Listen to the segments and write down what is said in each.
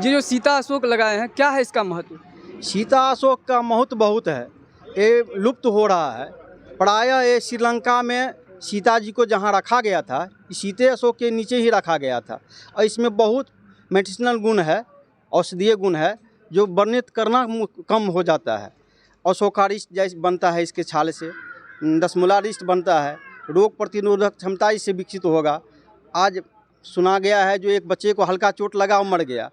ये जो सीता अशोक लगाए हैं, क्या है इसका महत्व? सीता अशोक का महत्व बहुत है। ये लुप्त हो रहा है। प्रायः ये श्रीलंका में सीता जी को जहाँ रखा गया था, सीते अशोक के नीचे ही रखा गया था और इसमें बहुत मेडिसिनल गुण है, औषधीय गुण है, जो वर्णित करना कम हो जाता है। अशोकारिष्ट जैसे बनता है इसके छाल से, दशमूलारिष्ट बनता है, रोग प्रतिरोधक क्षमता इससे विकसित होगा। आज सुना गया है जो एक बच्चे को हल्का चोट लगा और मर गया,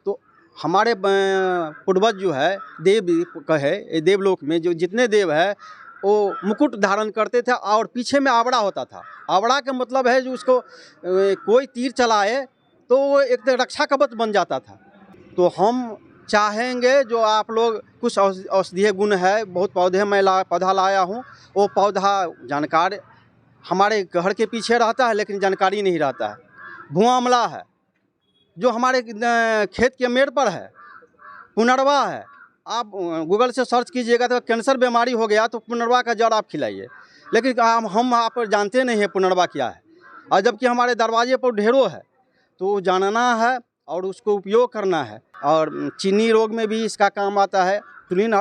तो हमारे पूर्वज जो है देव कहे, देवलोक में जो जितने देव है वो मुकुट धारण करते थे और पीछे में आवड़ा होता था। आवड़ा का मतलब है जो उसको कोई तीर चलाए तो वो एक रक्षा कवच बन जाता था। तो हम चाहेंगे जो आप लोग कुछ औषधीय गुण है, बहुत पौधे मैं पौधा लाया हूँ, वो पौधा जानकार हमारे घर के पीछे रहता है लेकिन जानकारी नहीं रहता है। भुआ अमला है जो हमारे खेत के मेड़ पर है, पुनर्वा है, आप गूगल से सर्च कीजिएगा तो कैंसर बीमारी हो गया तो पुनर्वा का जड़ आप खिलाइए, लेकिन हम आप जानते नहीं हैं पुनर्वा क्या है। और जबकि हमारे दरवाजे पर ढेरों है, तो जानना है और उसको उपयोग करना है। और चीनी रोग में भी इसका काम आता है। इंसुलिन,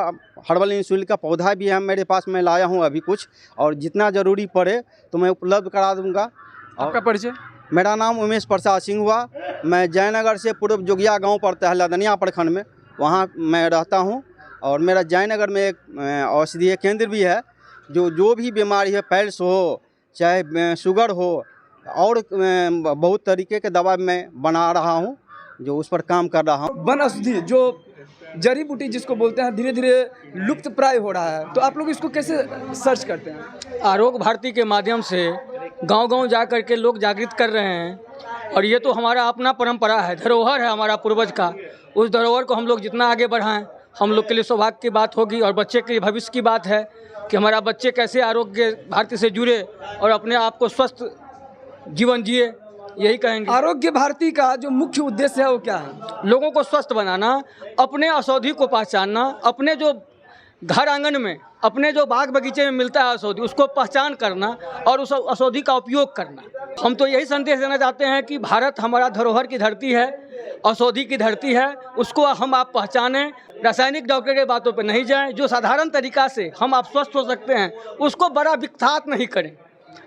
हर्बल इंसुलिन का पौधा भी है मेरे पास, मैं लाया हूँ अभी कुछ, और जितना ज़रूरी पड़े तो मैं उपलब्ध करा दूँगा। आपका परिचय? मेरा नाम उमेश प्रसाद सिंह हुआ। मैं जयनगर से पूर्व जोगिया गांव पड़ता है लदनिया प्रखंड में, वहाँ मैं रहता हूँ। और मेरा जयनगर में एक औषधीय केंद्र भी है, जो भी बीमारी है, पैल्स हो चाहे शुगर हो और बहुत तरीके के दवा मैं बना रहा हूँ, जो उस पर काम कर रहा हूँ। वन औषधि जो जड़ी बूटी जिसको बोलते हैं धीरे धीरे लुप्त प्राय हो रहा है, तो आप लोग इसको कैसे सर्च करते हैं? आरोग्य भारती के माध्यम से गांव-गांव जा कर के लोग जागृत कर रहे हैं, और ये तो हमारा अपना परंपरा है, धरोहर है हमारा पूर्वज का। उस धरोहर को हम लोग जितना आगे बढ़ाएं, हम लोग के लिए सौभाग्य की बात होगी। और बच्चे के भविष्य की बात है कि हमारा बच्चे कैसे आरोग्य भारती से जुड़े और अपने आप को स्वस्थ जीवन जिए, यही कहेंगे। आरोग्य भारती का जो मुख्य उद्देश्य है वो क्या है? लोगों को स्वस्थ बनाना, अपने औषधि को पहचानना, अपने जो घर आंगन में, अपने जो बाग बगीचे में मिलता है औषधि, उसको पहचान करना और उस औषधि का उपयोग करना। हम तो यही संदेश देना चाहते हैं कि भारत हमारा धरोहर की धरती है, औषधि की धरती है, उसको हम आप पहचानें। रासायनिक डॉक्टर के बातों पर नहीं जाएं। जो साधारण तरीका से हम आप स्वस्थ हो सकते हैं उसको बड़ा विख्यात नहीं करें।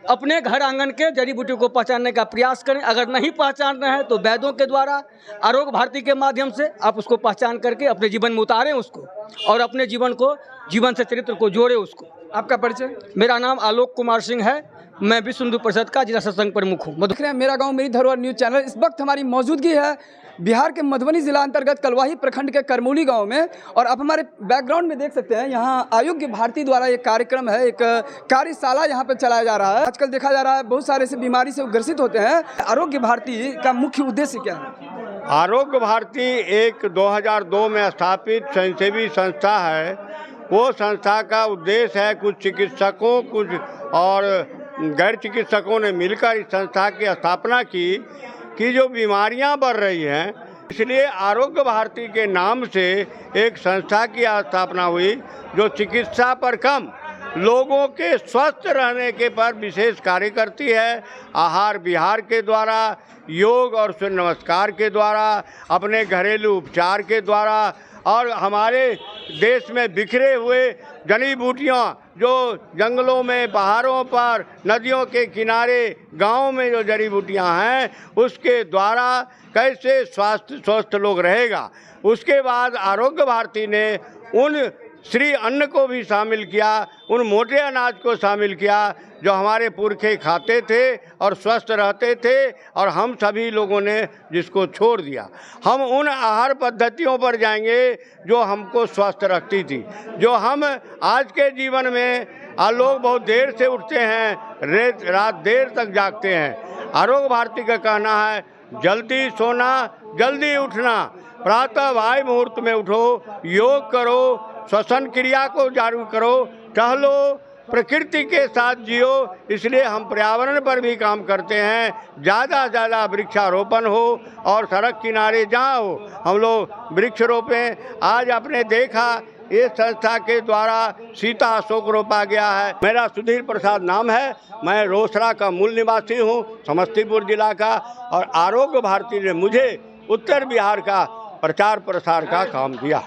अपने घर आंगन के जड़ी बूटी को पहचानने का प्रयास करें। अगर नहीं पहचान रहे हैं तो वैद्यों के द्वारा, आरोग्य भारती के माध्यम से आप उसको पहचान करके अपने जीवन में उतारें उसको, और अपने जीवन से चरित्र को जोड़े उसको। आपका परिचय? मेरा नाम आलोक कुमार सिंह है, मैं विश्व हिंदू परिषद का जिला सत्संग प्रमुख हूँ। देख रहे हैं मेरा गाँव मेरी धरोहर न्यूज़ चैनल। इस वक्त हमारी मौजूदगी है बिहार के मधुबनी जिला अंतर्गत कलवाही प्रखंड के करमौली गांव में, और आप हमारे बैकग्राउंड में देख सकते हैं यहाँ आरोग्य भारती द्वारा एक कार्यक्रम है, एक कार्यशाला यहाँ पे चलाया जा रहा है। आजकल देखा जा रहा है बहुत सारे से बीमारी से ग्रसित होते हैं। आरोग्य भारती का मुख्य उद्देश्य क्या है? आरोग्य भारती एक 2002 में स्थापित स्वयंसेवी संस्था है। वो संस्था का उद्देश्य है, कुछ चिकित्सकों कुछ और गैर चिकित्सकों ने मिलकर इस संस्था की स्थापना की कि जो बीमारियां बढ़ रही हैं, इसलिए आरोग्य भारती के नाम से एक संस्था की स्थापना हुई जो चिकित्सा पर कम, लोगों के स्वस्थ रहने के पर विशेष कार्य करती है। आहार विहार के द्वारा, योग और सूर्य नमस्कार के द्वारा, अपने घरेलू उपचार के द्वारा, और हमारे देश में बिखरे हुए जड़ी बूटियाँ जो जंगलों में, पहाड़ों पर, नदियों के किनारे, गांव में जो जड़ी बूटियाँ हैं, उसके द्वारा कैसे स्वस्थ लोग रहेगा। उसके बाद आरोग्य भारती ने उन श्री अन्न को भी शामिल किया, उन मोटे अनाज को शामिल किया जो हमारे पुरखे खाते थे और स्वस्थ रहते थे, और हम सभी लोगों ने जिसको छोड़ दिया। हम उन आहार पद्धतियों पर जाएंगे जो हमको स्वस्थ रखती थी, जो हम आज के जीवन में लोग बहुत देर से उठते हैं, रात देर तक जागते हैं। आरोग्य भारती का कहना है जल्दी सोना, जल्दी उठना, प्रातः वाय मुहूर्त में उठो, योग करो, श्वसन क्रिया को जारी करो, टहलो, प्रकृति के साथ जियो। इसलिए हम पर्यावरण पर भी काम करते हैं, ज़्यादा से ज़्यादा वृक्षारोपण हो और सड़क किनारे जहाँ हो हम लोग वृक्ष रोपें। आज आपने देखा ये संस्था के द्वारा सीता अशोक रोपा गया है। मेरा सुधीर प्रसाद नाम है, मैं रोसड़ा का मूल निवासी हूँ, समस्तीपुर जिला का, और आरोग्य भारती ने मुझे उत्तर बिहार का प्रचार प्रसार का काम किया।